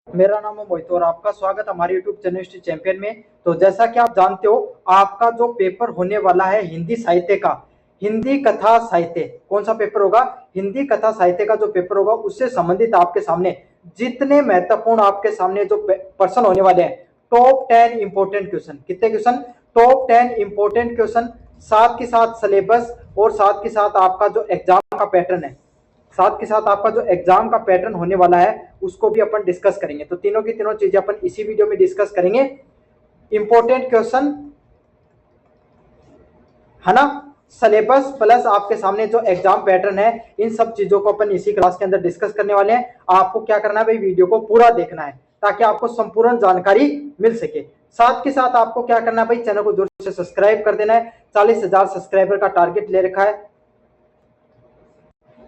मेरा नाम है मोहित और आपका स्वागत हमारे YouTube चैनल हिस्ट्री चैंपियन में। तो जैसा कि आप जानते हो, आपका जो पेपर होने वाला है हिंदी साहित्य का, हिंदी कथा साहित्य, कौन सा पेपर होगा? हिंदी कथा साहित्य का जो पेपर होगा उससे संबंधित आपके सामने जितने महत्वपूर्ण आपके सामने जो प्रश्न होने वाले हैं, टॉप 10 इंपोर्टेंट क्वेश्चन, कितने क्वेश्चन? टॉप 10 इंपोर्टेंट क्वेश्चन, साथ के साथ सिलेबस और साथ के साथ आपका जो एग्जाम का पैटर्न है, साथ के साथ आपका जो एग्जाम का पैटर्न होने वाला है उसको भी अपन डिस्कस करेंगे। तो तीनों की तीनों चीजें अपन इसी वीडियो में डिस्कस करेंगे। इंपॉर्टेंट क्वेश्चन है ना, सिलेबस प्लस आपके सामने जो एग्जाम पैटर्न है, इन सब चीजों को अपन इसी क्लास के अंदर डिस्कस करने वाले हैं। आपको क्या करना है भाई, वीडियो को पूरा देखना है ताकि आपको संपूर्ण जानकारी मिल सके। साथ के साथ आपको क्या करना है भाई, चैनल को जोर से सब्सक्राइब कर देना है। 40,000 सब्सक्राइबर का टारगेट ले रखा है,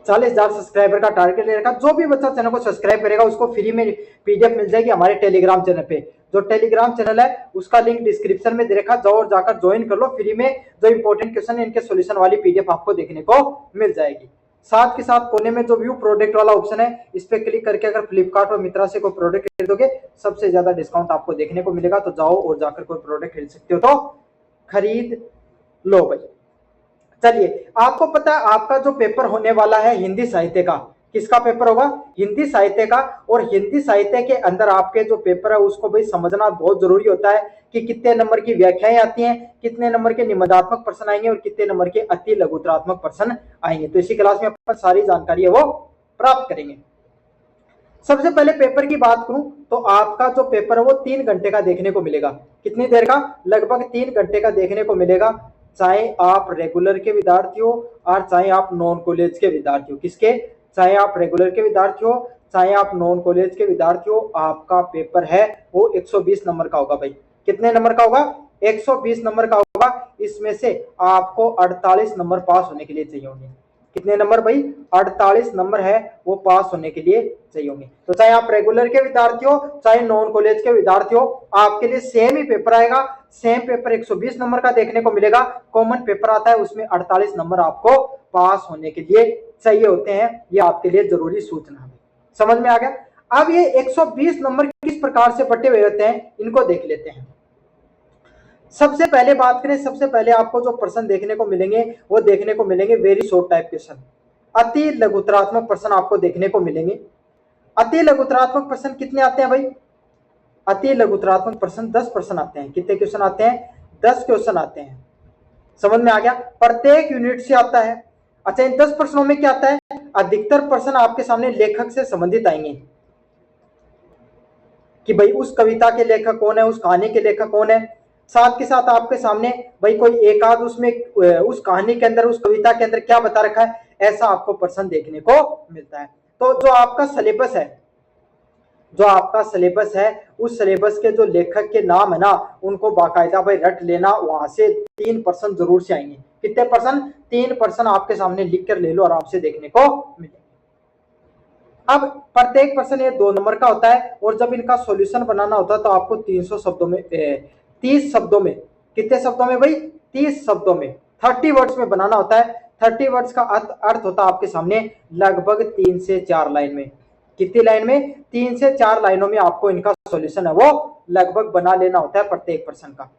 40,000 सब्सक्राइबर का टारगेट ले रखा। जो भी बच्चा चैनल को सब्सक्राइब करेगा उसको फ्री में पीडीएफ मिल जाएगी हमारे टेलीग्राम चैनल पे। जो टेलीग्राम चैनल है उसका लिंक डिस्क्रिप्शन में दे रखा, जाओ और जाकर ज्वाइन कर लो फ्री में। जो इंपॉर्टेंट क्वेश्चन है इनके सॉल्यूशन वाली पीडीएफ आपको देखने को मिल जाएगी। साथ के साथ कोने में जो व्यू प्रोडक्ट वाला ऑप्शन है, इस पे क्लिक करके अगर फ्लिपकार्ट और मित्रा से कोई प्रोडक्ट खरीदोगे सबसे ज्यादा डिस्काउंट आपको देखने को मिलेगा। तो जाओ और जाकर कोई प्रोडक्ट खरीद सकते हो तो खरीद लो भाई। चलिए, आपको पता है आपका जो पेपर होने वाला है हिंदी साहित्य का, किसका पेपर होगा? हिंदी साहित्य का। और हिंदी साहित्य के अंदर आपके जो पेपर है उसको भाई समझना बहुत जरूरी होता है कि कितने नंबर की व्याख्याएं आती हैं, कितने नंबर के निबंधात्मक प्रश्न आएंगे और कितने नंबर के अति लघुतरात्मक प्रश्न आएंगे। तो इसी क्लास में अपन सारी जानकारी है वो प्राप्त करेंगे। सबसे पहले पेपर की बात करूं तो आपका जो पेपर है वो 3 घंटे का देखने को मिलेगा। कितनी देर का? लगभग 3 घंटे का देखने को मिलेगा। चाहे आप रेगुलर के विद्यार्थी हो और चाहे आप नॉन कॉलेज के विद्यार्थी हो। किसके? चाहे आप रेगुलर के विद्यार्थी हो चाहे आप नॉन कॉलेज के विद्यार्थी हो, आपका पेपर है वो 120 नंबर का होगा भाई। कितने नंबर का होगा? 120 नंबर का होगा। इसमें से आपको 48 नंबर पास होने के लिए चाहिए होंगे। कितने नंबर भाई? 48 नंबर है वो पास होने के लिए चाहिए होंगे। तो चाहे आप रेगुलर के विद्यार्थी हो चाहे नॉन कॉलेज के विद्यार्थी हो, आपके लिए सेम ही पेपर आएगा। सेम पेपर 120 नंबर का देखने को मिलेगा। कॉमन पेपर आता है उसमें 48 नंबर आपको पास होने के लिए चाहिए होते हैं। ये आपके लिए जरूरी सूचना है। समझ में आ गया? अब ये 120 नंबर किस प्रकार से बटे हुए होते हैं इनको देख लेते हैं। सबसे पहले बात करें, सबसे पहले आपको जो प्रश्न देखने को मिलेंगे वो देखने को मिलेंगे वेरी शॉर्ट टाइप क्वेश्चन, अति लघुतरात्मक प्रश्न आपको देखने को मिलेंगे। अति लघुतरात्मक प्रश्न कितने आते हैं भाई? अति लघुतरात्मक प्रश्न 10 प्रश्न आते हैं। कितने क्वेश्चन आते हैं? 10 क्वेश्चन आते हैं। समझ में आ गया? प्रत्येक यूनिट से आता है। अच्छा, इन 10 प्रश्नों में क्या आता है? अधिकतर प्रश्न आपके सामने लेखक से संबंधित आएंगे कि भाई उस कविता के लेखक कौन है, उस कहानी के लेखक कौन है। साथ के साथ आपके सामने भाई कोई एक आध उसमें उस कहानी के अंदर, उस कविता के अंदर क्या बता रखा है, ऐसा आपको प्रश्न देखने को मिलता है। तो जो आपका सिलेबस है, जो आपका सिलेबस है उस सिलेबस के जो लेखक के नाम है ना उनको बाकायदा भाई रट लेना। वहां से 3% जरूर से आएंगे। कितने परसेंट? 3% आपके सामने लिख कर ले लो, आराम से देखने को मिलेगा। अब प्रत्येक प्रश्न ये 2 नंबर का होता है और जब इनका सॉल्यूशन बनाना होता है तो आपको 300 शब्दों में 30 शब्दों में, कितने शब्दों में भाई? 30 शब्दों में, 30 वर्ड्स में बनाना होता है। 30 वर्ड्स का अर्थ होता है आपके सामने लगभग 3 से 4 लाइन में। कितनी लाइन में? 3 से 4 लाइनों में आपको इनका सॉल्यूशन है वो लगभग बना लेना होता है प्रत्येक प्रश्न का।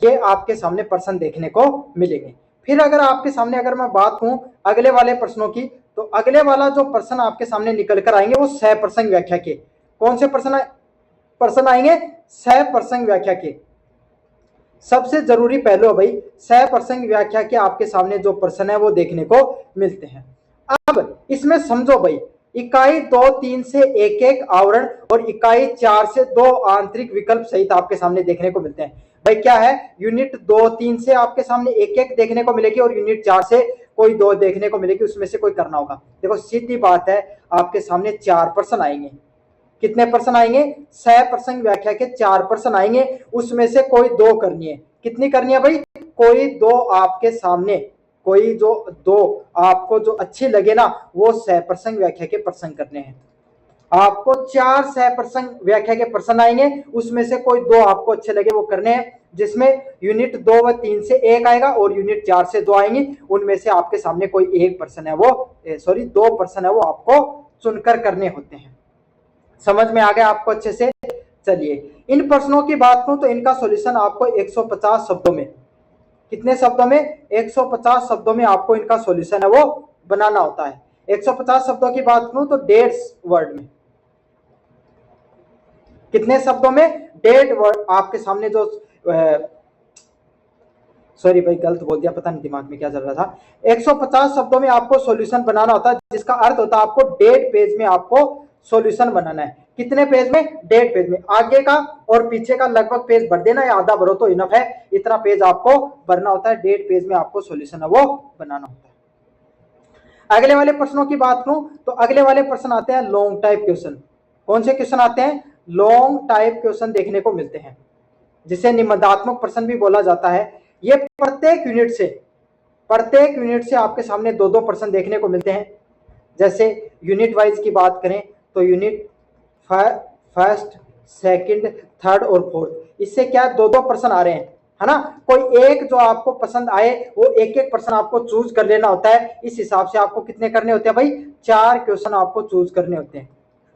ये आपके सामने प्रश्न देखने को मिलेंगे। फिर अगर आपके सामने अगर मैं बात कहूं अगले वाले प्रश्नों की, तो अगले वाला जो प्रश्न आपके सामने निकल कर आएंगे वो सह प्रसंग व्याख्या के। कौन से प्रश्न आएंगे? सह प्रसंग व्याख्या के। सबसे जरूरी पहलू है भाई सह प्रसंग व्याख्या के आपके सामने जो प्रश्न है वो देखने को मिलते हैं। अब इसमें समझो भाई, इकाई 2-3 से एक एक आवरण और इकाई 4 से 2 आंतरिक विकल्प सहित आपके सामने देखने को मिलते हैं। भाई क्या है, यूनिट 2-3 से आपके सामने एक एक देखने को मिलेगी और यूनिट 4 से कोई 2 देखने को मिलेगी, उसमें से कोई करना होगा। देखो सीधी बात है, आपके सामने 4 प्रश्न आएंगे। कितने प्रश्न आएंगे? सह प्रसंग व्याख्या के 4 प्रश्न आएंगे, उसमें से कोई 2 करनी है। कितनी करनी है भाई? कोई 2 आपके सामने, कोई जो 2 आपको जो अच्छी लगे ना वो सह प्रसंग व्याख्या के प्रश्न करने हैं। आपको 4 सह प्रसंग व्याख्या के प्रश्न आएंगे, उसमें से कोई 2 आपको अच्छे लगे वो करने हैं, जिसमें यूनिट 2 व 3 से एक आएगा और यूनिट 4 से 2 आएंगे। उनमें से आपके सामने कोई एक प्रश्न है वो 2 प्रश्न है वो आपको चुनकर करने होते हैं। समझ में आ गया आपको अच्छे से? चलिए इन प्रश्नों की बात करूं तो इनका सॉल्यूशन आपको 150 शब्दों में, कितने शब्दों में? 150 शब्दों में आपको इनका सॉल्यूशन है वो बनाना होता है। 150 शब्दों की बात करूं तो 150 वर्ड में, कितने शब्दों में? 150 वर्ड आपके सामने जो सॉरी भाई गलत बोल दिया, पता नहीं दिमाग में क्या चल रहा था। 150 शब्दों में आपको सॉल्यूशन बनाना होता है, जिसका अर्थ होता है आपको 1.5 पेज में आपको सॉल्यूशन बनाना है। कितने पेज में? 1.5 पेज में। आगे का और पीछे का लगभग पेज भर देना या आधा भरो तो इनफ है, इतना पेज आपको भरना होता है। 1.5 पेज में आपको सॉल्यूशन है वो बनाना होता है। अगले वाले प्रश्नों की बात करूं तो अगले वाले प्रश्न आते हैं लॉन्ग टाइप क्वेश्चन। कौन से क्वेश्चन आते हैं? लॉन्ग टाइप क्वेश्चन देखने को मिलते हैं, जिसे निबंधात्मक प्रश्न भी बोला जाता है। ये प्रत्येक यूनिट से आपके सामने 2-2 प्रश्न देखने को मिलते हैं। जैसे यूनिट वाइज की बात करें तो यूनिट फर्स्ट, सेकंड, थर्ड और फोर्थ, इससे क्या 2-2 प्रश्न आ रहे हैं, है ना। कोई एक जो आपको पसंद आए वो एक एक प्रश्न आपको चूज कर लेना होता है। इस हिसाब से आपको कितने करने होते हैं भाई? 4 क्वेश्चन आपको चूज करने होते हैं।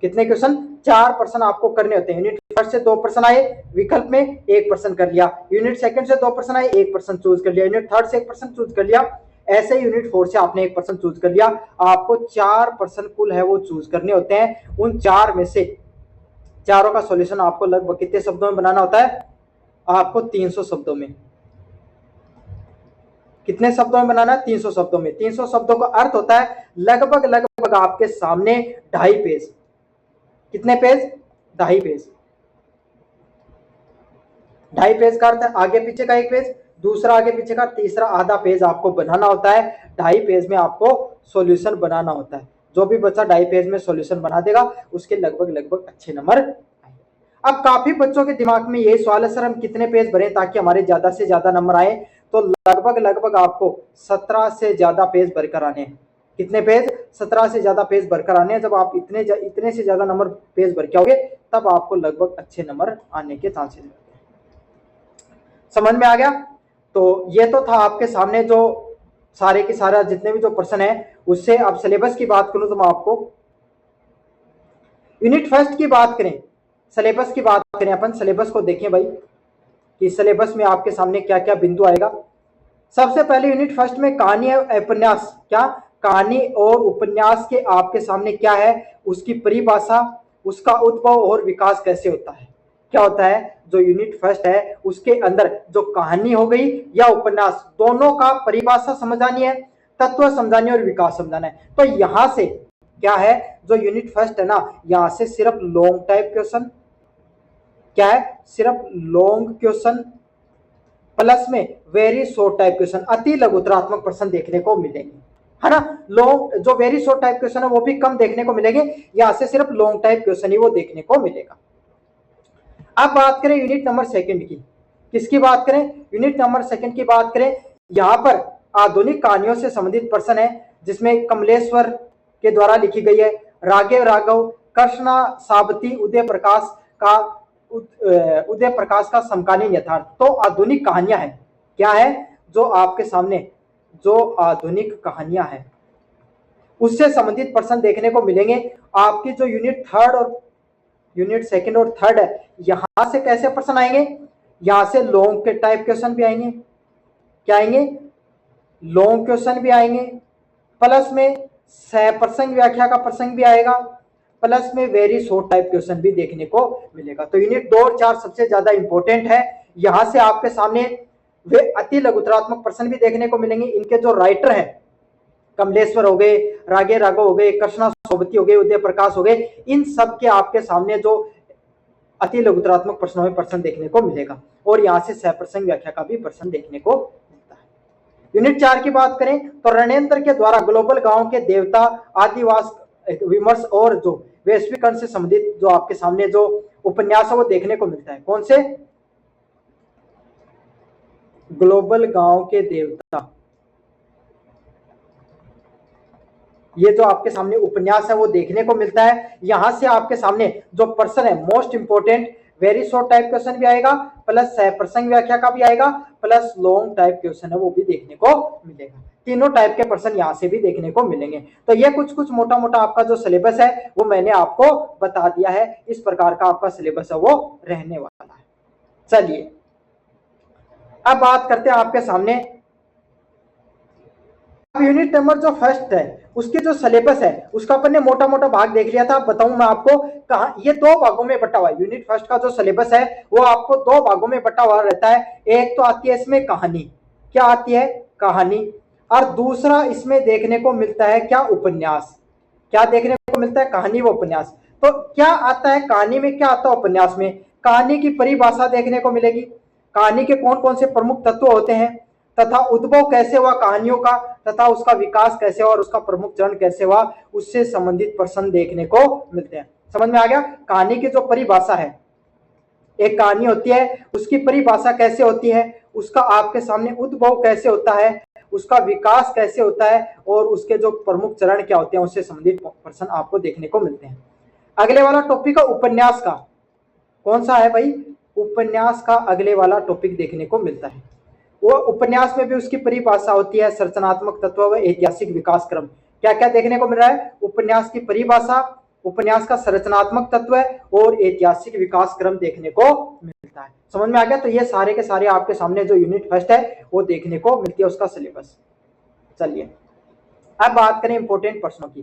कितने क्वेश्चन? 4 प्रश्न आपको करने होते हैं। यूनिट फर्स्ट से 2 प्रश्न आए, विकल्प में 1 प्रश्न कर लिया। यूनिट सेकंड से 2 प्रश्न आए, 1 प्रश्न चूज कर लिया। यूनिट थर्ड से 1 प्रश्न चूज कर लिया। ऐसे यूनिट 4 से आपने 1 प्रश्न चूज कर लिया। आपको 4 प्रश्न कुल है वो चूज करने होते हैं। उन 4 में से चारों का सॉल्यूशन आपको लगभग कितने शब्दों में बनाना होता है? आपको 300 शब्दों में। कितने शब्दों में बनाना है? 300 शब्दों में। 300 शब्दों का अर्थ होता है लगभग आपके सामने 2.5 पेज। कितने पेज? 2.5 पेज। 2.5 पेज का अर्थ है आगे पीछे का 1 पेज, दूसरा आगे पीछे का, तीसरा आधा पेज आपको बनाना होता है। 2.5 पेज में आपको सॉल्यूशन बनाना होता है। जो भी बच्चा 2.5 पेज में सॉल्यूशन बना देगा उसके लगभग अच्छे नंबर। अब काफी बच्चों के दिमाग में यही सवाल है, सर हम कितने पेज भरें ताकि हमारे ज्यादा से ज्यादा नंबर आए? तो लगभग आपको 17 से ज्यादा पेज भरकर आने हैं। कितने पेज? 17 से ज्यादा पेज भरकर आने हैं। जब आप इतने से ज्यादा नंबर पेज भर के आओगे तब आपको लगभग अच्छे नंबर आने के चांसेस। समझ में आ गया? तो ये तो था आपके सामने जो सारे के सारा जितने भी जो प्रश्न है उससे। अब सिलेबस की बात करूं तो मैं आपको यूनिट फर्स्ट की बात करें, सिलेबस की बात करें, अपन सिलेबस को देखें भाई कि सिलेबस में आपके सामने क्या क्या बिंदु आएगा। सबसे पहले यूनिट फर्स्ट में कहानी है उपन्यास। क्या? कहानी और उपन्यास के आपके सामने क्या है? उसकी परिभाषा, उसका उद्भव और विकास कैसे होता है। क्या होता है? जो यूनिट फर्स्ट है उसके अंदर जो कहानी हो गई या उपन्यास, दोनों का परिभाषा समझानी है, तत्व समझानी और विकास समझाना है। तो यहां से क्या है, जो यूनिट फर्स्ट है ना, यहां से सिर्फ लॉन्ग टाइप क्वेश्चन, क्या है? सिर्फ लॉन्ग क्वेश्चन प्लस में वेरी शॉर्ट टाइप क्वेश्चन, अति लघुतरात्मक प्रश्न देखने को मिलेंगे, है ना। लॉन्ग जो वेरी शॉर्ट टाइप क्वेश्चन है वो भी कम देखने को मिलेंगे। यहां से सिर्फ लॉन्ग टाइप क्वेश्चन ही वो देखने को मिलेगा। अब बात करें यूनिट नंबर सेकंड की। किसकी बात करें? यूनिट नंबर सेकंड की बात करें। यहां पर आधुनिक कहानियों से संबंधित प्रश्न है, जिसमें कमलेश्वर के द्वारा लिखी गई है, रागे राघव, कृष्णा साबती, उदय प्रकाश का समकालीन यथार्थ। तो आधुनिक कहानियां हैं। क्या है? जो आपके सामने जो आधुनिक कहानियां हैं उससे संबंधित प्रश्न देखने को मिलेंगे। आपकी जो यूनिट थर्ड और यूनिट सेकंड और थर्ड है, यहां से कैसे प्रश्न आएंगे? यहां से लॉन्ग के टाइप क्वेश्चन भी आएंगे। क्या आएंगे? लॉन्ग क्वेश्चन भी आएंगे, प्लस में सह प्रसंग व्याख्या का प्रसंग भी आएगा, प्लस में वेरी शॉर्ट टाइप क्वेश्चन भी देखने को मिलेगा। तो यूनिट 2 और 4 सबसे ज्यादा इंपॉर्टेंट है। यहां से आपके सामने वे अति लघुतरात्मक प्रश्न भी देखने को मिलेंगे। इनके जो राइटर हैं, कमलेश्वर हो गए, रागे राघव हो गए, कृष्णा सोबती हो गए, उदय प्रकाश हो गए, इन सब के आपके सामने जो अति लघुतरात्मक प्रश्नों में प्रश्न देखने को मिलेगा। और यहाँ से सहप्रसंग व्याख्या का भी प्रश्न देखने को मिलता है। यूनिट 4 की बात करें तो रणेंद्र के द्वारा ग्लोबल गांव के देवता, आदिवास विमर्श और जो वैश्वीकरण से संबंधित जो आपके सामने जो उपन्यास है वो देखने को मिलता है। कौन से? ग्लोबल गांव के देवता। ये जो आपके सामने उपन्यास है वो देखने को मिलता है। यहां से आपके सामने जो प्रश्न है most important, very short type question भी आएगा, प्लस प्रसंग व्याख्या का भी आएगा, प्लस लॉन्ग टाइप क्वेश्चन है वो भी देखने को मिलेगा। तीनों टाइप के प्रश्न यहाँ से भी देखने को मिलेंगे। तो ये कुछ कुछ मोटा मोटा आपका जो सिलेबस है वो मैंने आपको बता दिया है, इस प्रकार का आपका सिलेबस है वो रहने वाला है। चलिए अब बात करते हैं आपके सामने, अब यूनिट नंबर जो फर्स्ट है उसके जो सिलेबस है उसका अपन ने मोटा मोटा भाग देख लिया था। बताऊं मैं आपको कहा, ये दो भागों में बटा हुआ है। यूनिट फर्स्ट का जो सिलेबस है वो आपको दो भागों में बटा हुआ रहता है। एक तो आती है इसमें कहानी, क्या आती है कहानी, और दूसरा इसमें देखने को मिलता है क्या उपन्यास। क्या देखने को मिलता है कहानी व उपन्यास। तो क्या आता है कहानी में, क्या आता है उपन्यास में, कहानी की परिभाषा देखने को मिलेगी, कहानी के कौन कौन से प्रमुख तत्व होते हैं, तथा उद्भव कैसे हुआ कहानियों का, तथा उसका विकास कैसे हुआ और उसका प्रमुख चरण कैसे हुआ, उससे संबंधित प्रश्न देखने को मिलते हैं। समझ में आ गया। कहानी की जो परिभाषा है, एक कहानी होती है उसकी परिभाषा कैसे होती है, उसका आपके सामने उद्भव कैसे होता है, उसका विकास कैसे होता है और उसके जो प्रमुख चरण क्या होते हैं, उससे संबंधित प्रश्न आपको देखने को मिलते हैं। अगले वाला टॉपिक है उपन्यास का। कौन सा है भाई, उपन्यास का अगले वाला टॉपिक देखने को मिलता है। वो उपन्यास में भी उसकी परिभाषा होती है, संरचनात्मक तत्व व ऐतिहासिक विकास क्रम। क्या क्या देखने को मिल रहा है, उपन्यास की परिभाषा, उपन्यास का संरचनात्मक तत्व और ऐतिहासिक विकास क्रम देखने को मिलता है। समझ में आ गया। तो ये सारे के सारे आपके सामने जो यूनिट फर्स्ट है वो देखने को मिलती है उसका सिलेबस। चलिए अब बात करें इंपॉर्टेंट प्रश्नों की।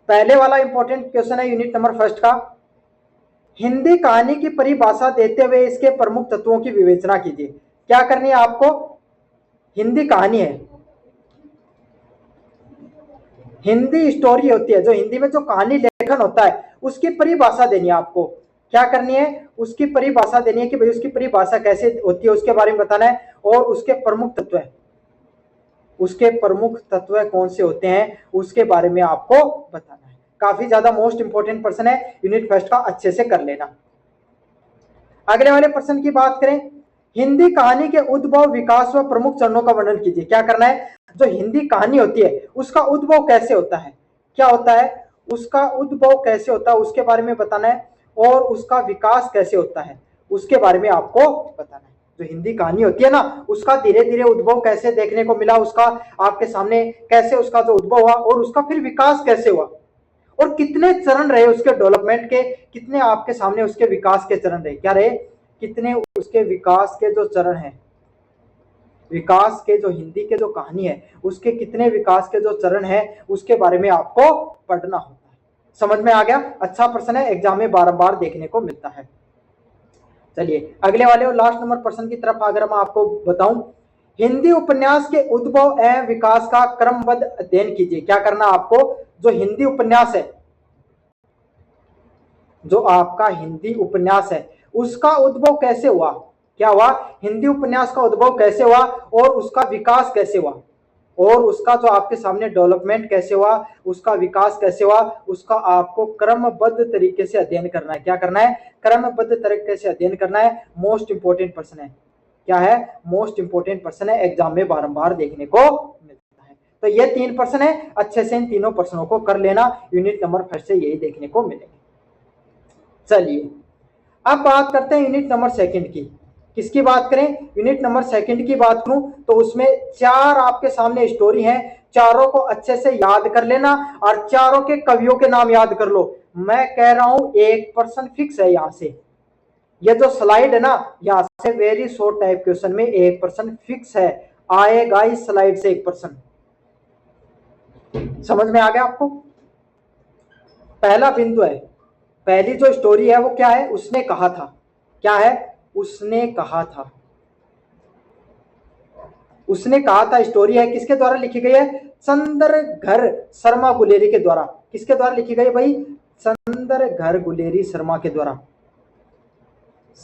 पहले वाला इंपॉर्टेंट क्वेश्चन है यूनिट नंबर फर्स्ट का, हिंदी कहानी की परिभाषा देते हुए इसके प्रमुख तत्वों की विवेचना कीजिए। क्या करनी है आपको, हिंदी कहानी है, हिंदी स्टोरी होती है, जो हिंदी में जो कहानी लेखन होता है उसकी परिभाषा देनी है आपको। क्या करनी है, उसकी परिभाषा देनी है कि भाई उसकी परिभाषा कैसे होती है उसके बारे में बताना है, और उसके प्रमुख तत्व है, उसके प्रमुख तत्व कौन से होते हैं उसके बारे में आपको बताना है। काफी ज्यादा मोस्ट इंपोर्टेंट प्रश्न है यूनिट फर्स्ट का, अच्छे से कर लेना। अगले वाले प्रश्न की बात करें, हिंदी कहानी के उद्भव विकास व प्रमुख चरणों का वर्णन कीजिए। क्या करना है, जो हिंदी कहानी होती है उसका उद्भव कैसे होता है, क्या होता है, उसका उद्भव कैसे होता है उसके बारे में बताना है, और उसका विकास कैसे होता है उसके बारे में आपको बताना है। जो हिंदी कहानी होती है ना उसका धीरे धीरे उद्भव कैसे देखने को मिला, उसका आपके सामने कैसे उसका जो उद्भव हुआ और उसका फिर विकास कैसे हुआ, और कितने चरण रहे उसके डेवलपमेंट के, कितने आपके सामने उसके विकास के चरण रहे, क्या रहे, कितने उसके विकास के जो चरण हैं, विकास के जो हिंदी के जो कहानी है उसके कितने विकास के जो चरण है उसके बारे में आपको पढ़ना होता है। समझ में आ गया। अच्छा प्रश्न है, एग्जाम में बार बार देखने को मिलता है। चलिए अगले वाले और लास्ट नंबर प्रश्न की तरफ अगर मैं आपको बताऊं, हिंदी उपन्यास के उद्भव एवं विकास का क्रमबद्ध अध्ययन कीजिए। क्या करना आपको, जो हिंदी उपन्यास है, जो आपका हिंदी उपन्यास है उसका उद्भव कैसे हुआ, क्या हुआ, हिंदी उपन्यास का उद्भव कैसे हुआ और उसका विकास कैसे हुआ, और उसका जो आपके सामने डेवलपमेंट कैसे हुआ, उसका विकास कैसे हुआ, उसका आपको क्रमबद्ध तरीके से अध्ययन करना है। क्या करना है, क्रमबद्ध तरीके से अध्ययन करना है। मोस्ट इंपोर्टेंट प्रश्न है, क्या है, मोस्ट इंपोर्टेंट प्रश्न है, एग्जाम में बारंबार देखने को मिलता है। तो ये तीन प्रश्न है, अच्छे से इन तीनों प्रश्नों को कर लेना, यूनिट नंबर फर्स्ट से यही देखने को मिलेंगे। चलिए अब बात करते हैं यूनिट नंबर सेकंड की। किसकी बात करें, यूनिट नंबर सेकंड की बात करूं तो उसमें चार आपके सामने स्टोरी हैं, चारों को अच्छे से याद कर लेना और चारों के कवियों के नाम याद कर लो। मैं कह रहा हूं 1% फिक्स है यहां से, ये जो स्लाइड है ना यहां से वेरी शॉर्ट टाइप क्वेश्चन में 1% फिक्स है, आएगा इस स्लाइड से 1%। समझ में आ गया आपको। पहला बिंदु है, पहली जो स्टोरी है वो क्या है, उसने कहा था, क्या है, उसने कहा था, उसने कहा था स्टोरी है, किसके द्वारा लिखी गई है, चंद्रघर शर्मा गुलेरी के द्वारा। किसके द्वारा लिखी गई भाई, चंद्रघर गुलेरी शर्मा के द्वारा,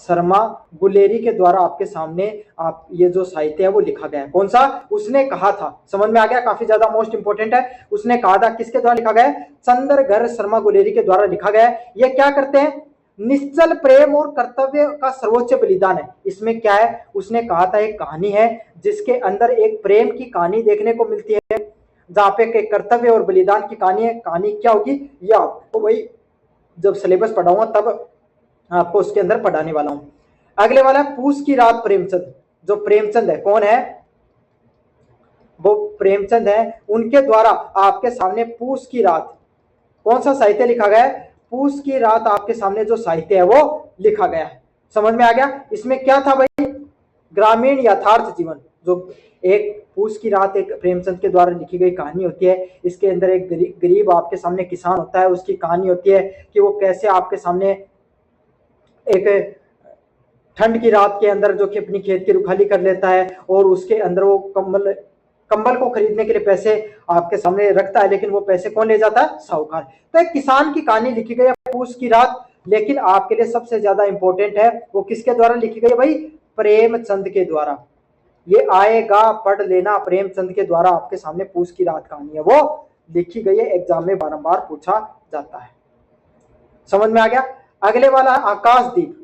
शर्मा गुलेरी के द्वारा आपके सामने आप ये जो साहित्य है वो लिखा गया है। कौन सा, उसने कहा था। समझ में आ गया, काफी ज्यादा मोस्ट इंपोर्टेंट है, उसने कहा था, किसके द्वारा लिखा गया है, चंद्रघर शर्मा गुलेरी के द्वारा लिखा गया है। ये क्या करते हैं, निश्चल प्रेम और कर्तव्य का सर्वोच्च बलिदान है। इसमें क्या है, उसने कहा था एक कहानी है जिसके अंदर एक प्रेम की कहानी देखने को मिलती है, जहाँ पे कर्तव्य और बलिदान की कहानी है। कहानी क्या होगी ये आपको वही जब सिलेबस पढ़ाऊंगा तब आपको उसके अंदर पढ़ाने वाला हूं। अगले वाला है पूस की रात प्रेमचंद। जो प्रेमचंद है, कौन है? वो प्रेमचंद है। उनके द्वारा आपके सामने पूस की रात, कौन सा साहित्य लिखा गया है? पूस की रात आपके सामने जो साहित्य है वो लिखा गया है। समझ में आ गया? इसमें क्या था भाई? ग्रामीण यथार्थ जीवन। जो एक पूस की रात एक प्रेमचंद के द्वारा लिखी गई कहानी होती है। इसके अंदर एक गरीब आपके सामने किसान होता है, उसकी कहानी होती है कि वो कैसे आपके सामने एक ठंड की रात के अंदर जो कि अपनी खेत की रुखाली कर लेता है और उसके अंदर वो कंबल को खरीदने के लिए पैसे आपके सामने रखता है, लेकिन वो पैसे कौन ले जाता है? साहूकार। तो एक किसान की कहानी लिखी गई है पूस की रात, लेकिन आपके लिए सबसे ज्यादा इंपॉर्टेंट है वो किसके द्वारा लिखी गई है भाई? प्रेमचंद के द्वारा। ये आएगा, पढ़ लेना। प्रेमचंद के द्वारा आपके सामने पूस की रात कहानी है वो लिखी गई है, एग्जाम में बारंबार पूछा जाता है। समझ में आ गया? अगले वाला आकाशदीप।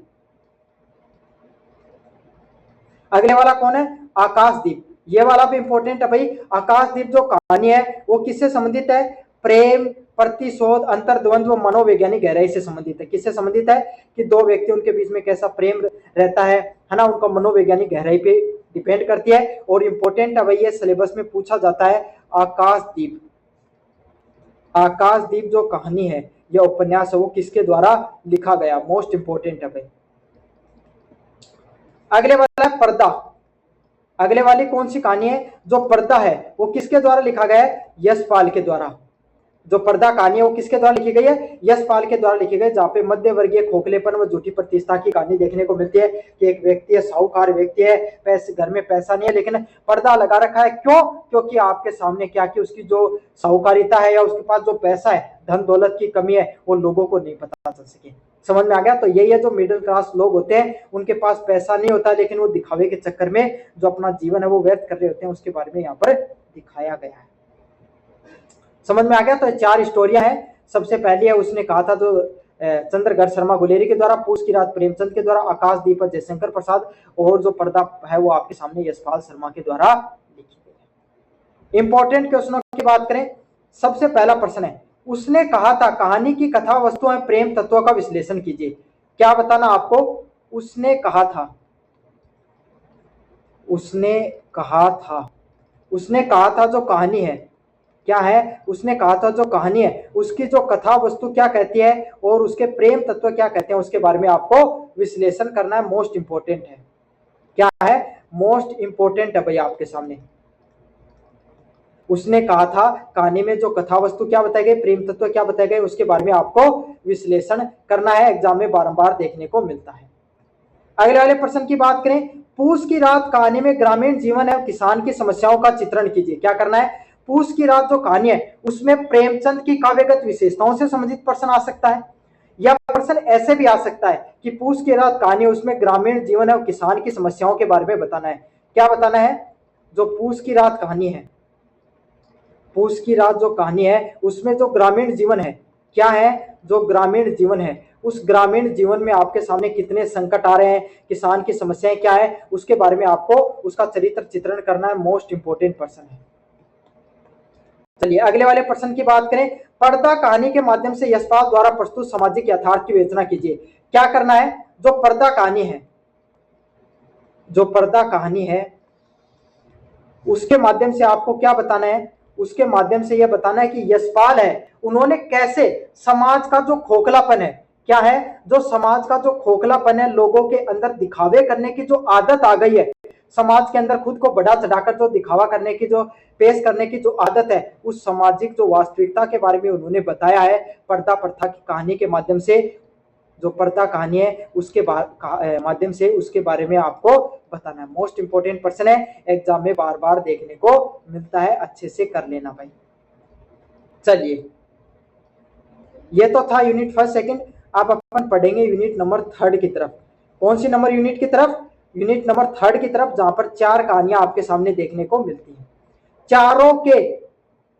अगले वाला कौन है? आकाशदीप। ये वाला भी इंपॉर्टेंट है भाई। आकाशदीप जो कहानी है वो किससे संबंधित है? प्रेम, प्रतिशोध, अंतर्द्वंद्व, मनोवैज्ञानिक गहराई से संबंधित है। किससे संबंधित है? कि दो व्यक्ति, उनके बीच में कैसा प्रेम रहता है ना, उनका मनोवैज्ञानिक गहराई पे डिपेंड करती है। और इंपॉर्टेंट है भाई, ये सिलेबस में पूछा जाता है। आकाशदीप, आकाशदीप जो कहानी है, यह उपन्यास है, वो किसके द्वारा लिखा गया? मोस्ट इंपॉर्टेंट है भाई। अगले वाला है पर्दा। अगले वाली कौन सी कहानी है? जो पर्दा है वो किसके द्वारा लिखा गया है? यशपाल के द्वारा। जो पर्दा कहानी है वो किसके द्वारा लिखी गई है? यशपाल के द्वारा लिखी गई, जहाँ पे मध्य वर्गीय खोखलेपन व झूठी प्रतिष्ठा की कहानी देखने को मिलती है कि एक व्यक्ति है, साहूकार व्यक्ति है, पैसे घर में पैसा नहीं है, लेकिन पर्दा लगा रखा है। क्यों? क्योंकि आपके सामने क्या कि उसकी जो साहूकारिता है या उसके पास जो पैसा है, धन दौलत की कमी है, वो लोगों को नहीं पता चल सके। समझ में आ गया? तो यही है, जो मिडिल क्लास लोग होते हैं उनके पास पैसा नहीं होता, लेकिन वो दिखावे के चक्कर में जो अपना जीवन है वो व्यर्थ कर रहे होते हैं, उसके बारे में यहाँ पर दिखाया गया है। समझ में आ गया? तो चार स्टोरियां हैं। सबसे पहली है, उसने कहा था, जो चंद्रगढ़ शर्मा गुलेरी के द्वारा, पूस की रात प्रेमचंद के द्वारा, आकाशदीप जयशंकर प्रसाद, और जो पर्दा है वो आपके सामने यशपाल शर्मा के द्वारा लिखी गई है। इंपॉर्टेंट क्वेश्चनों की बात करें, सबसे पहला प्रश्न है, उसने कहा था कहानी की कथा वस्तु एवं प्रेम तत्वों का विश्लेषण कीजिए। क्या बताना आपको? उसने कहा था, उसने कहा था, उसने कहा था जो कहानी है क्या है? उसने कहा था जो कहानी है उसकी जो कथा वस्तु क्या कहती है और उसके प्रेम तत्व क्या कहते हैं, उसके बारे में आपको विश्लेषण करना है। मोस्ट इंपोर्टेंट है। क्या है? मोस्ट इंपोर्टेंट है भाई आपके सामने। उसने कहा था कहानी में जो कथा वस्तु क्या बताए गए, प्रेम तत्व क्या बताए गए, उसके बारे में आपको विश्लेषण करना है। एग्जाम में बारंबार देखने को मिलता है। अगले वाले प्रश्न की बात करें, पूस की रात कहानी में ग्रामीण जीवन एवं किसान की समस्याओं का चित्रण कीजिए। क्या करना है? पूस की रात जो कहानी है उसमें प्रेमचंद की काव्यगत विशेषताओं से संबंधित प्रश्न आ सकता है, या प्रश्न ऐसे भी आ सकता है कि पूस की रात कहानी है उसमें ग्रामीण जीवन एवं किसान की समस्याओं के बारे में बताना है। क्या बताना है? जो पूस की रात कहानी है, पूस की रात जो कहानी है उसमें जो ग्रामीण जीवन है, क्या है? जो ग्रामीण जीवन है, उस ग्रामीण जीवन में आपके सामने कितने संकट आ रहे हैं, किसान की समस्याएं क्या है, उसके बारे में आपको उसका चरित्र चित्रण करना है। मोस्ट इंपोर्टेंट प्रश्न है। चलिए अगले वाले प्रश्न की बात करें, पर्दा कहानी के माध्यम से यशपाल द्वारा प्रस्तुत सामाजिक यथार्थ की विवेचना कीजिए। क्या करना है? जो पर्दा कहानी है, जो पर्दा कहानी है उसके माध्यम से आपको क्या बताना है? उसके माध्यम से यह बताना है कि यशपाल है उन्होंने कैसे समाज का जो खोखलापन है, क्या है? जो समाज का जो खोखलापन है, लोगों के अंदर दिखावे करने की जो आदत आ गई है, समाज के अंदर खुद को बढ़ा चढ़ाकर जो दिखावा करने की, जो पेश करने की जो आदत है, उस सामाजिक जो वास्तविकता के बारे में उन्होंने बताया है पर्दा प्रथा की कहानी के माध्यम से। जो पर्दा कहानी है उसके माध्यम से उसके बारे में आपको बताना है। मोस्ट इंपोर्टेंट प्रश्न है, एग्जाम में बार बार देखने को मिलता है, अच्छे से कर लेना भाई। चलिए ये तो था यूनिट फर्स्ट सेकंड। आप अपन पढ़ेंगे यूनिट नंबर थर्ड की तरफ। कौन सी नंबर यूनिट की तरफ? यूनिट नंबर थर्ड की तरफ, जहां पर चार कहानियां आपके सामने देखने को मिलती हैं। चारों के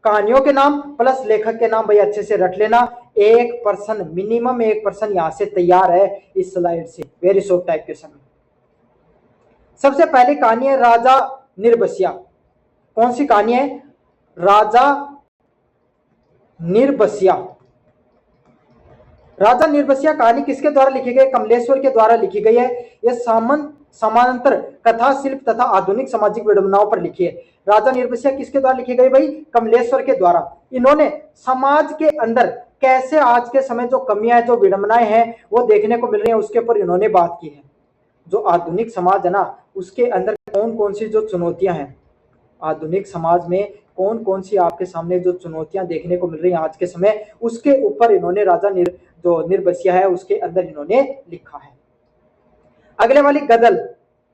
कहानियों के नाम प्लस लेखक के नाम भाई अच्छे से रट लेना। एक पर्सन, मिनिमम एक पर्सन यहां से तैयार है इस स्लाइड से। Very short type question. सबसे पहली कहानी है राजा निर्बसिया। कौन सी कहानी है? राजा निर्बसिया। राजा निर्बसिया कहानी किसके द्वारा लिखी गई? कमलेश्वर के द्वारा लिखी गई है। यह समानांतर कथा, शिल्प तथा आधुनिक सामाजिक विडंबनाओं पर लिखी है। राजा निर्बसिया किसके द्वारा लिखी गई भाई? कमलेश्वर के द्वारा। इन्होंने समाज के अंदर कैसे आज के समय जो कमियां हैं, जो विडंबनाएं हैं वो देखने को मिल रही है, उसके ऊपर इन्होंने बात की है। जो आधुनिक समाज है ना, उसके अंदर कौन कौन सी जो चुनौतियां हैं, आधुनिक समाज में कौन कौन सी आपके सामने जो चुनौतियां देखने को मिल रही हैं आज के समय, उसके ऊपर इन्होंने जो निर्बसिया है उसके अंदर इन्होंने लिखा है। अगले वाली गदल,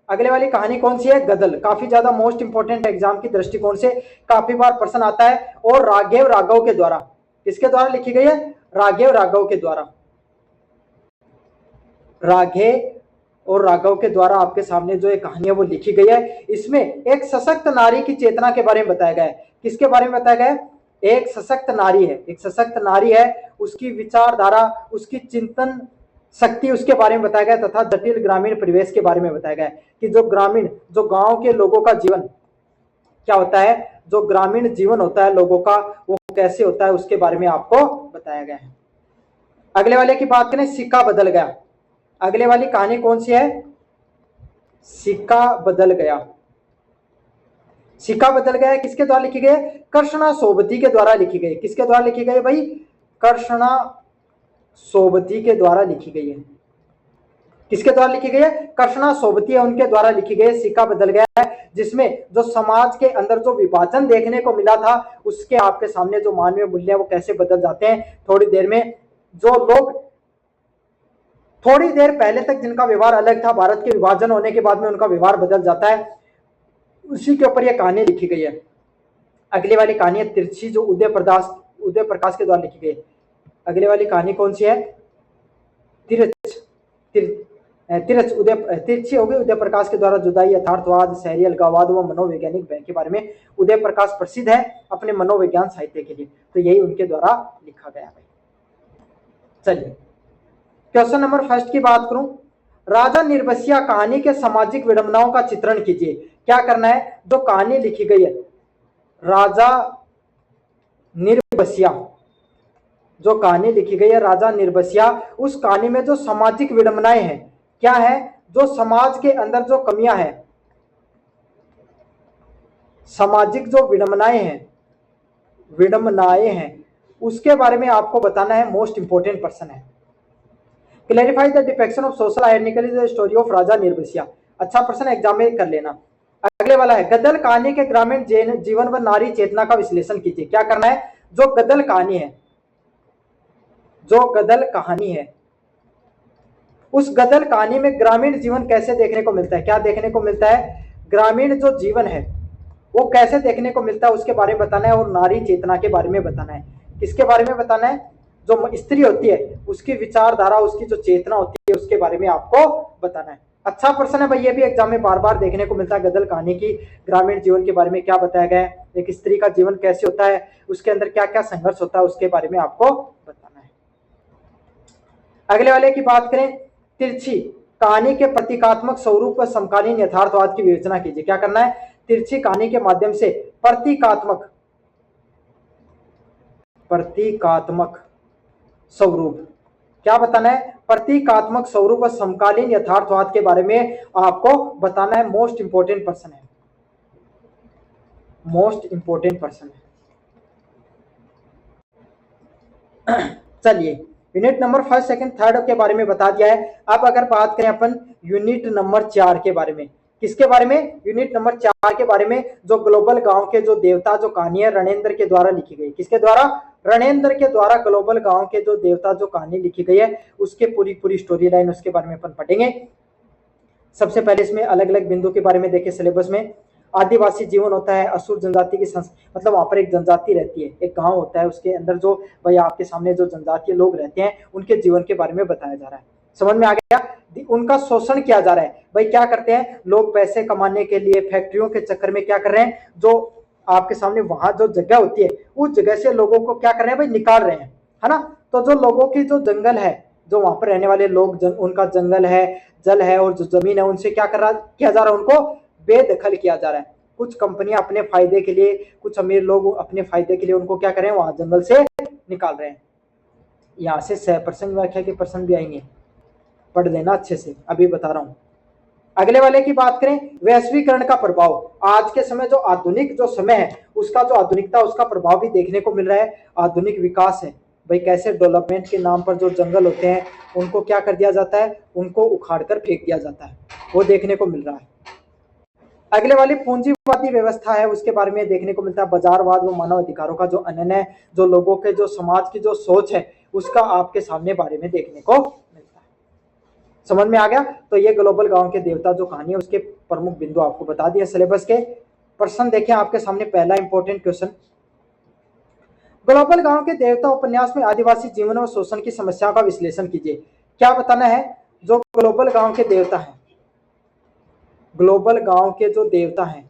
अगले वाली कहानी कौन सी है? गदल। काफी ज्यादा मोस्ट इंपोर्टेंट एग्जाम की दृष्टिकोण से काफी बार प्रश्न आता है, और राघव राघव के द्वारा, किसके द्वारा लिखी गई है? राघव राघव के द्वारा। राघव और राघव के द्वारा आपके सामने जो एक कहानी है वो लिखी गई है। इसमें एक सशक्त नारी की चेतना के बारे में बताया गया है। किसके बारे में बताया गया है? एक सशक्त नारी है, एक सशक्त नारी है, उसकी विचारधारा, उसकी चिंतन शक्ति, उसके बारे में बताया गया, तथा जटिल ग्रामीण परिवेश के बारे में बताया गया है कि जो ग्रामीण, जो गांव के लोगों का जीवन क्या होता है, जो ग्रामीण जीवन होता है लोगों का, वो कैसे होता है, उसके बारे में आपको बताया गया है। अगले वाले की बात करें, सिक्का बदल गया। अगले वाली कहानी कौन सी है? सिक्का बदल गया। सिक्का बदल गया किसके द्वारा लिखी गई? कर्षणा सोबती के द्वारा लिखी गई। किसके द्वारा लिखी गई भाई? कर्षणा सोबती के द्वारा लिखी गई है। किसके द्वारा लिखी गई है? कर्षणा सोबती है, उनके द्वारा लिखी गई। सिक्का बदल गया है, जिसमें जो समाज के अंदर जो विभाजन देखने को मिला था, उसके आपके सामने जो मानवीय मूल्य है वो कैसे बदल जाते हैं। थोड़ी देर में जो लोग थोड़ी देर पहले तक जिनका व्यवहार अलग था, भारत के विभाजन होने के बाद में उनका व्यवहार बदल जाता है, उसी के ऊपर यह कहानी लिखी गई है। अगली वाली कहानी है तिरछी, जो उदय प्रकाश के द्वारा लिखी गई। अगली वाली कहानी कौन सी है? तिरछी होगी, उदय प्रकाश के द्वारा जुदाई, यथार्थवाद, शहरी अलगाववाद व मनोवैज्ञानिक भय के बारे में। उदय प्रकाश प्रसिद्ध है अपने मनोविज्ञान साहित्य के लिए, तो यही उनके द्वारा लिखा गया है। चलिए क्वेश्चन नंबर फर्स्ट की बात करूं, राजा निर्बसिया कहानी के सामाजिक विडंबनाओं का चित्रण कीजिए। क्या करना है? जो कहानी लिखी गई है राजा निर्बसिया, जो कहानी लिखी गई है राजा निर्बसिया, उस कहानी में जो सामाजिक विडंबनाएं हैं, क्या है, जो समाज के अंदर जो कमियां हैं, सामाजिक जो विडंबनाएं हैं, उसके बारे में आपको बताना है। मोस्ट इंपोर्टेंट पर्सन है। Clarify the depiction of social ironically the story of Raja Nirbasiya. अच्छा प्रश्न, एग्जाम में कर लेना। अगले वाला है गदल कहानी के ग्रामीण जीवन व नारी चेतना का विश्लेषण कीजिए। क्या करना है? जो गदल कहानी है, जो गदल कहानी है, उस गदल कहानी में ग्रामीण जीवन कैसे देखने को मिलता है, क्या देखने को मिलता है, ग्रामीण जो जीवन है वो कैसे देखने को मिलता है, उसके बारे में बताना है। और नारी चेतना के बारे में बताना है। किसके बारे में बताना है? जो स्त्री होती है उसकी विचारधारा, उसकी जो चेतना होती है, उसके बारे में आपको बताना है। अच्छा प्रश्न है भाई, ये भी एग्जाम में बार बार देखने को मिलता है। गदल कहानी की ग्रामीण जीवन के बारे में क्या बताया गया है, एक स्त्री का जीवन कैसे होता है, उसके अंदर क्या क्या संघर्ष होता है, उसके बारे में आपको बताना है। अगले वाले की बात करें, तिरछी कहानी के प्रतीकात्मक स्वरूप व समकालीन यथार्थवाद की विवेचना कीजिए। क्या करना है? तिरछी कहानी के माध्यम से प्रतीकात्मक स्वरूप, क्या बताना है? प्रतीकात्मक स्वरूप व समकालीन यथार्थवाद के बारे में आपको बताना है। मोस्ट इंपोर्टेंट पर्सन है, मोस्ट इंपोर्टेंट पर्सन है। चलिए unit number first, second, third के बारे में बता दिया है। अब अगर बात करें अपन यूनिट नंबर 4 के बारे में, किसके बारे में? यूनिट नंबर 4 के बारे में, जो ग्लोबल गांव के जो देवता, जो कहानी है रणेंद्र के द्वारा लिखी गई। किसके द्वारा? रणेंद्र के द्वारा ग्लोबल गांव के जो देवता, जो कहानी लिखी गई है, उसके पूरी स्टोरी लाइन, उसके बारे में अपन पढ़ेंगे। सबसे पहले इसमें अलग अलग बिंदु के बारे में देखें सिलेबस में। आदिवासी जीवन होता है, असुर जनजाति की मतलब वहां पर एक जनजाति रहती है, एक गांव होता है, उसके अंदर जो भाई आपके सामने जो जनजातीय लोग रहते हैं, उनके जीवन के बारे में बताया जा रहा है। समझ में आ गया? उनका शोषण किया जा रहा है। भाई क्या करते हैं लोग? पैसे कमाने के लिए फैक्ट्रियों के चक्कर में क्या कर रहे हैं, जो आपके सामने वहां जो जगह होती है, उस जगह से लोगों को क्या कर रहे हैं भाई? निकाल रहे हैं, है ना। तो जो लोगों की जो जंगल है, जो वहां पर रहने वाले लोग, उनका जंगल है, जल है और जो जमीन है, उनसे क्या किया जा रहा है? उनको बेदखल किया जा रहा है। कुछ कंपनियां अपने फायदे के लिए, कुछ अमीर लोग अपने फायदे के लिए उनको क्या कर रहे हैं? वहां जंगल से निकाल रहे हैं। यहाँ से सह प्रसंग व्याख्या के प्रश्न भी आएंगे, पढ़ लेना अच्छे से, अभी बता रहा हूँ। अगले वाले की बात करें, वैश्वीकरण का प्रभाव। आज के समय जो आधुनिक जो समय है उसका जो आधुनिकता उसका प्रभाव भी देखने को मिल रहा है। आधुनिक विकास है भाई, कैसे डेवलपमेंट के नाम पर जो जंगल होते हैं उनको क्या कर दिया जाता है, उनको उखाड़ कर फेंक दिया जाता है, वो देखने को मिल रहा है। अगले वाली पूंजीवादी व्यवस्था है, उसके बारे में देखने को मिलता है। बाजारवाद व मानव अधिकारों का जो अनन्य है, जो लोगों के जो समाज की जो सोच है उसका आपके सामने बारे में देखने को मिलता है। समझ में आ गया? तो ये ग्लोबल गांव के देवता जो कहानी है उसके प्रमुख बिंदु आपको बता दिए सिलेबस के। प्रश्न देखें आपके सामने, पहला इंपॉर्टेंट क्वेश्चन, ग्लोबल गांव के देवता उपन्यास में आदिवासी जीवन और शोषण की समस्या का विश्लेषण कीजिए। क्या बताना है? जो ग्लोबल गांव के देवता हैं, ग्लोबल गांव के जो देवता हैं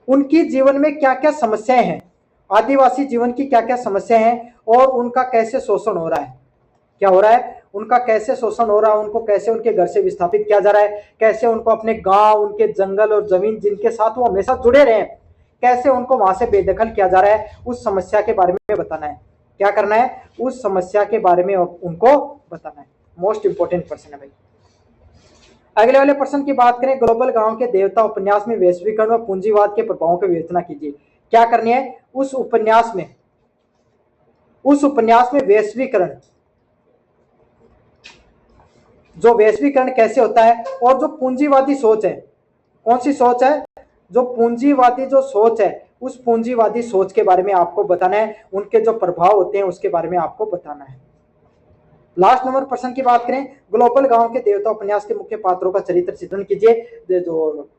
उनकी जीवन में क्या क्या समस्याएं हैं, आदिवासी जीवन की क्या क्या समस्याएं हैं और उनका कैसे शोषण हो रहा है, क्या हो रहा है, उनका कैसे शोषण हो रहा है, उनको कैसे उनके घर से विस्थापित किया जा रहा है, कैसे उनको अपने गांव, उनके जंगल और जमीन जिनके साथ वो हमेशा जुड़े रहे कैसे उनको वहां से बेदखल किया जा रहा है, उस समस्या के बारे में बताना है। क्या करना है? उस समस्या के बारे में उनको बताना है। मोस्ट इंपोर्टेंट प्रश्न है भाई। अगले वाले प्रश्न की बात करें, ग्लोबल गांव के देवता उपन्यास में वैश्वीकरण व पूंजीवाद के प्रभावों की विवेचना कीजिए। क्या करनी है? उस उपन्यास में वैश्वीकरण, जो वैश्वीकरण कैसे होता है और जो पूंजीवादी सोच है, कौन सी सोच है, जो पूंजीवादी जो सोच है उस पूंजीवादी सोच के बारे में आपको बताना है, उनके जो प्रभाव होते हैं उसके बारे में आपको बताना है। लास्ट नंबर प्रश्न की बात करें, ग्लोबल गांव के देवता उपन्यास के मुख्य पात्रों का चरित्र चित्रण कीजिए। जो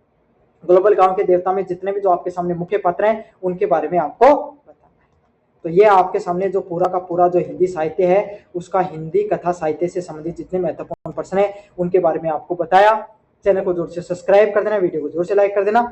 ग्लोबल गांव के देवता में जितने भी जो आपके सामने मुख्य पात्र हैं उनके बारे में आपको बताना है। तो ये आपके सामने जो पूरा का पूरा जो हिंदी साहित्य है उसका हिंदी कथा साहित्य से संबंधित जितने महत्वपूर्ण प्रश्न है उनके बारे में आपको बताया। चैनल को जोर से सब्सक्राइब कर देना, वीडियो को जोर से लाइक कर देना।